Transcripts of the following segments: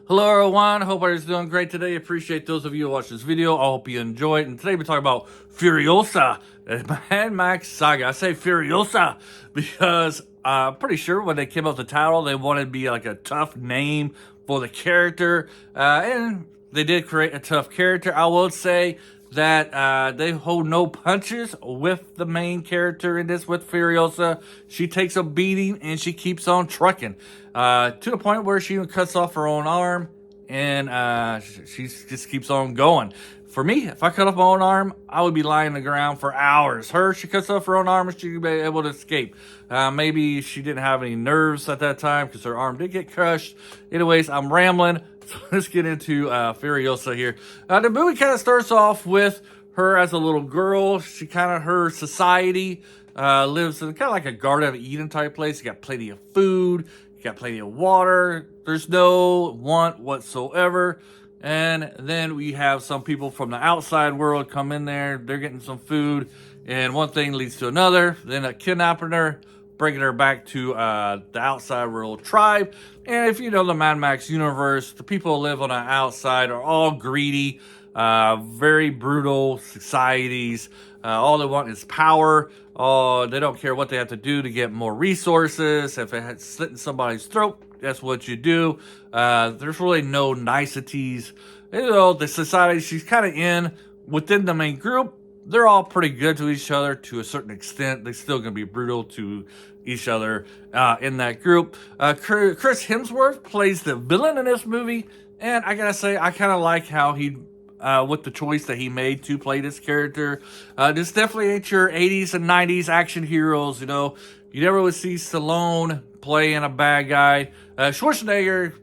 Hello everyone, hope everyone's doing great today. Appreciate those of you who watch this video. I hope you enjoy it. And today we're talking about Furiosa, the Mad Max Saga. I say Furiosa because I'm pretty sure when they came up with the title, they wanted to be like a tough name for the character. And they did create a tough character. I will say that they hold no punches with the main character in this, with Furiosa. She takes a beating and she keeps on trucking to the point where she even cuts off her own arm, and she just keeps on going. For me, if I cut off my own arm, I would be lying on the ground for hours. She cuts off her own arm and she'd be able to escape. Maybe she didn't have any nerves at that time because her arm did get crushed. Anyways, I'm rambling. So let's get into Furiosa here. The movie kind of starts off with her as a little girl. Her society lives in kind of like a Garden of Eden type place. You got plenty of food, you got plenty of water. There's no want whatsoever. And then we have some people from the outside world come in there. They're getting some food, and one thing leads to another. Then a kidnapping her, bringing her back to the outside world tribe. And if you know the Mad Max universe, the people who live on the outside are all greedy, very brutal societies. All they want is power. They don't care what they have to do to get more resources. If it's slitting somebody's throat, that's what you do. There's really no niceties. You know, the society she's kind of in within the main group, they're all pretty good to each other to a certain extent. They're still going to be brutal to each other in that group. Chris Hemsworth plays the villain in this movie, and I gotta say, I kind of like how he, with the choice that he made to play this character. This definitely ain't your 80s and 90s action heroes, you know. You never would see Stallone playing a bad guy. Schwarzenegger,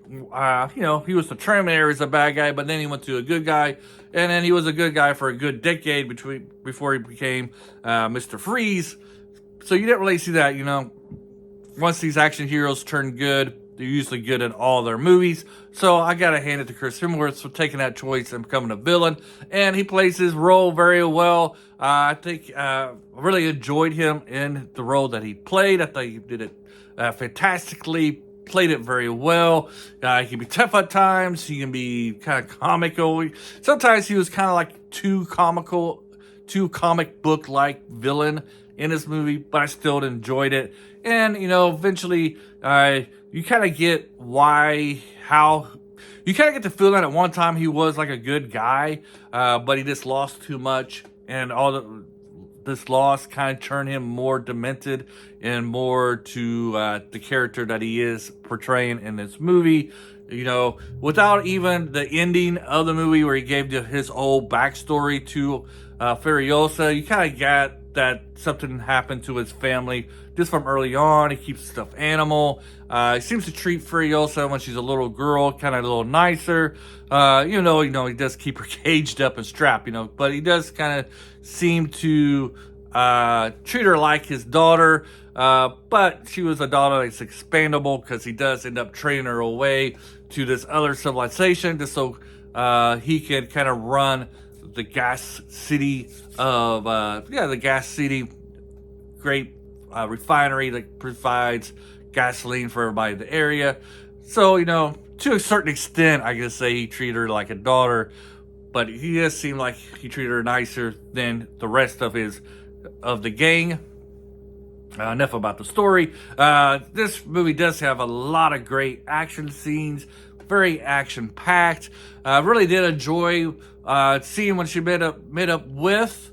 you know, he was the Terminator as a bad guy, but then he went to a good guy, and then he was a good guy for a good decade before he became Mr. Freeze. So you didn't really see that, you know. Once these action heroes turn good, they're usually good in all their movies. So I gotta hand it to Chris Hemsworth for taking that choice and becoming a villain. And he plays his role very well. I think I really enjoyed him in the role that he played. I thought he did it fantastically. Played it very well. He can be tough at times. He can be kind of comical. Sometimes he was kind of like too comic book like villain in this movie, but I still enjoyed it. And you know, eventually, you kind of get you kind of get the feeling at one time he was like a good guy, but he just lost too much, and this loss kind of turned him more demented and more to the character that he is portraying in this movie. You know, without even the ending of the movie where he gave his whole backstory to Furiosa, you kind of got that something happened to his family just from early on. He keeps a stuffed animal. He seems to treat Furiosa when she's a little girl kind of a little nicer. You know, he does keep her caged up and strapped, you know, but he does kind of seem to treat her like his daughter. But she was a daughter that's expandable because he does end up trading her away to this other civilization just so he can kind of run the gas city of the gas city, great refinery that provides gasoline for everybody in the area. So, you know, to a certain extent, I can say he treated her like a daughter, but he does seem like he treated her nicer than the rest of the gang. Enough about the story. This movie does have a lot of great action scenes, very action packed. Really did enjoy seeing when she met up with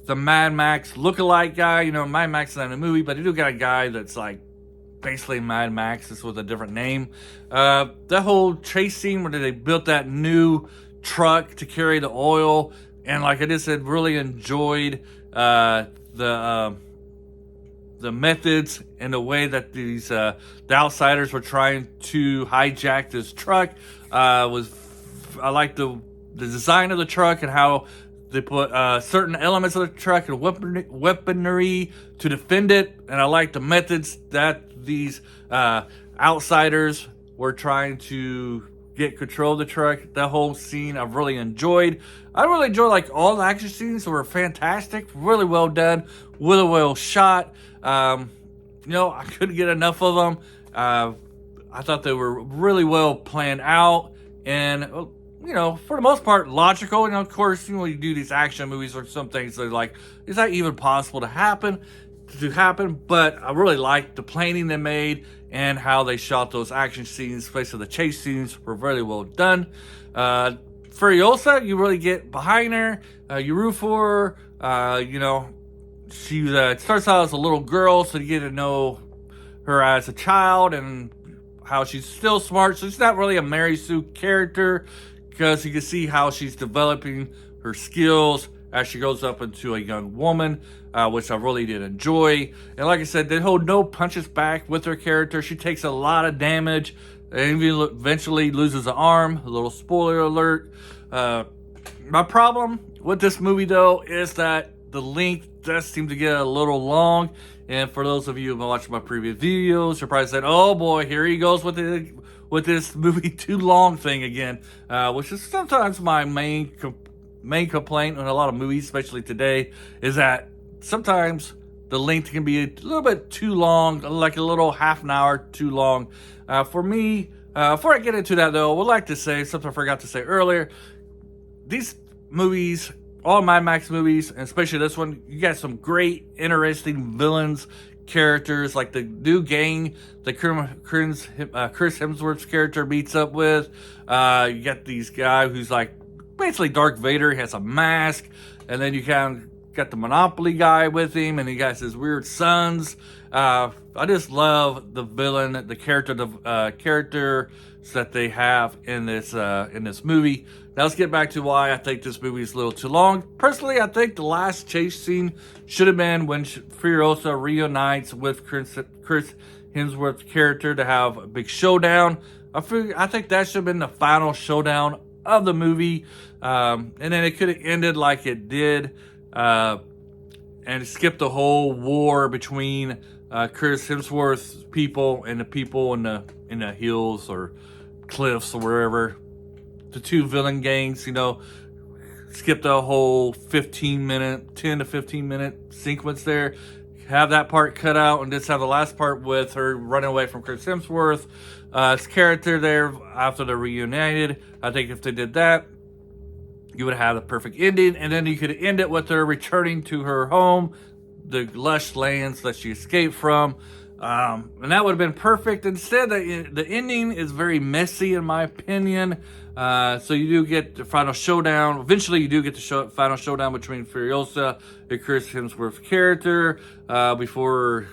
the Mad Max lookalike guy. You know, Mad Max is not in the movie, but they do got a guy that's like basically Mad Max, just with a different name. That whole chase scene where they built that new truck to carry the oil, and like I just said, really enjoyed the methods and the way that the outsiders were trying to hijack this truck. I like the design of the truck and how they put certain elements of the truck and weaponry to defend it. And I like the methods that these outsiders were trying to get control of the truck. That whole scene I've really enjoyed. I really enjoyed like all the action scenes were fantastic, really well done, really well shot. You know, I couldn't get enough of them. I thought they were really well planned out, and for the most part, logical. And of course, you do these action movies or some things that are like, is that even possible to happen? But I really liked the planning they made and how they shot those action scenes, especially the chase scenes, were really well done. Furiosa, you really get behind her, you root for her. She starts out as a little girl, so you get to know her as a child and how she's still smart. So she's not really a Mary Sue character, because you can see how she's developing her skills as she grows up into a young woman, which I really did enjoy. And like I said, they hold no punches back with her character. She takes a lot of damage and eventually loses an arm. A little spoiler alert. My problem with this movie, though, is that the length does seem to get a little long. And for those of you who have been watching my previous videos, you're probably saying, oh boy, here he goes with this movie too long thing again, which is sometimes my main complaint on a lot of movies, especially today, is that sometimes the length can be a little bit too long, like a little half an hour too long. For me, before I get into that though, I would like to say something I forgot to say earlier. These movies, all Mad Max movies, and especially this one, you got some great, interesting villains, characters, like the new gang that Chris Hemsworth's character meets up with. You got these guy who's like basically Darth Vader. He has a mask, and then you kind of got the Monopoly guy with him, and he got his weird sons. I just love the villain, the characters that they have in this movie. Now let's get back to why I think this movie is a little too long. Personally, I think the last chase scene should have been when Furiosa reunites with Chris Hemsworth's character to have a big showdown. I think that should have been the final showdown of the movie. And then it could have ended like it did, and skipped the whole war between Chris Hemsworth's people and the people in the hills or cliffs or wherever. The two villain gangs, skip the whole 10 to 15 minute sequence there. Have that part cut out and just have the last part with her running away from Chris Hemsworth. His character there after they're reunited. I think if they did that, you would have the perfect ending. And then you could end it with her returning to her home, the lush lands that she escaped from. And that would have been perfect. Instead, the ending is very messy, in my opinion. So you do get the final showdown. Eventually, you do get the final showdown between Furiosa and Chris Hemsworth's character. Before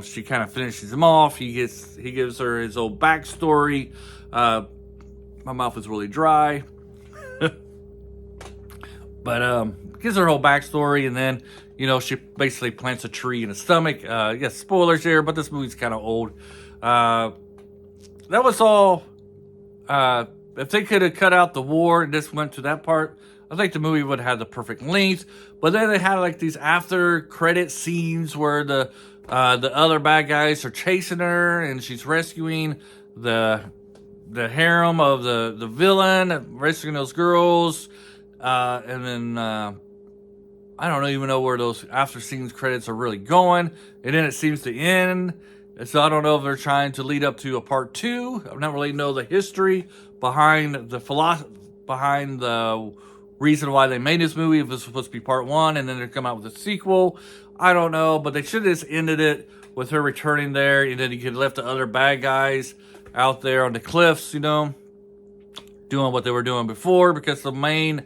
she kind of finishes him off, he gives her his old backstory. My mouth is really dry, but gives her whole backstory, and then she basically plants a tree in his stomach. Yes, spoilers here, but this movie's kind of old. That was all. If they could have cut out the war and just went to that part, I think the movie would have had the perfect length. But then they had like these after credit scenes where the other bad guys are chasing her and she's rescuing the harem of the villain, rescuing those girls, and then I don't even know where those after scenes credits are really going. And then it seems to end. So I don't know if they're trying to lead up to a part 2. I don't really know the history behind the reason why they made this movie. If it's supposed to be part 1 and then they come out with a sequel, I don't know. But they should have just ended it with her returning there, and then you could have left the other bad guys out there on the cliffs, doing what they were doing before, because the main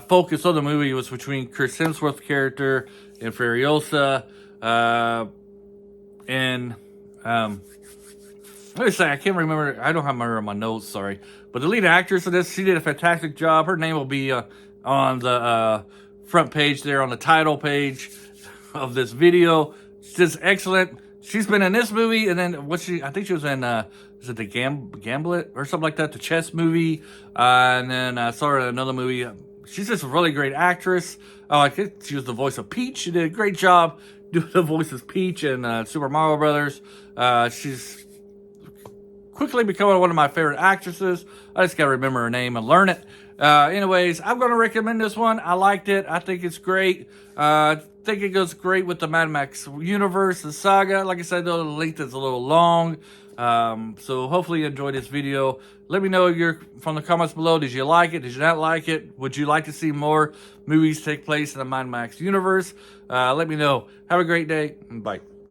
focus of the movie was between Chris Hemsworth's character and Furiosa. Let me say, I can't remember. I don't have her on my notes, sorry. But the lead actress of this, she did a fantastic job. Her name will be on the front page there, on the title page of this video. She's just excellent. She's been in this movie, and then I think she was in, is it the Gamblet or something like that, the chess movie. And then I saw her in another movie. She's just a really great actress. I think she was the voice of Peach. She did a great job doing the voice of Peach in Super Mario Brothers. She's quickly becoming one of my favorite actresses. I just gotta remember her name and learn it. Anyways, I'm gonna recommend this one. I liked it. I think it's great. I think it goes great with the Mad Max universe, the saga. Like I said, though, the length is a little long. So hopefully you enjoyed this video. Let me know from the comments below. Did you like it? Did you not like it? Would you like to see more movies take place in the Mad Max universe? Let me know. Have a great day. Bye.